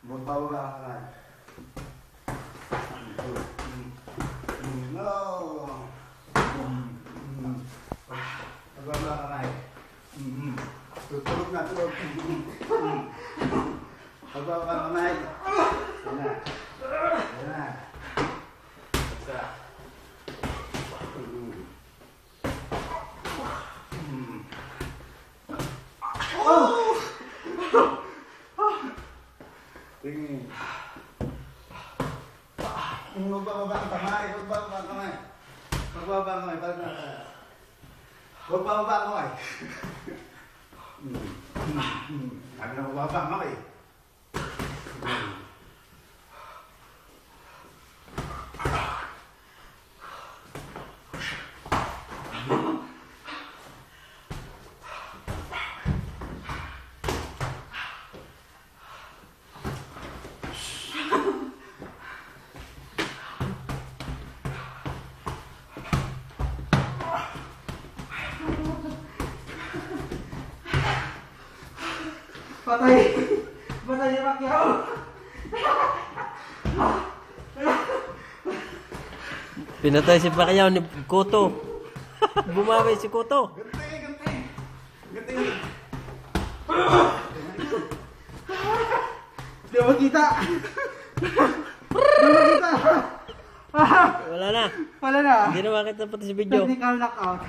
Magpababa ka na. No. Magbaba ka na. Tutulog na, tulog. Magbaba ka na. Yan na. Yan na. Isa. Tingin. Magbaba ang kamay. Magbaba ang kamay. Magbaba ang kamay. Magbaba ang kamay. Sabi na magbaba ang kamay. Patay! Patay ni Pacquiao! Pinatay si Pacquiao ni Cotto. Bumawi si Cotto. Ganti, ganti. Ganti. Di mo kita! Di mo kita! Wala na. Wala na! Hindi na makita pati sa video. Technical knockout.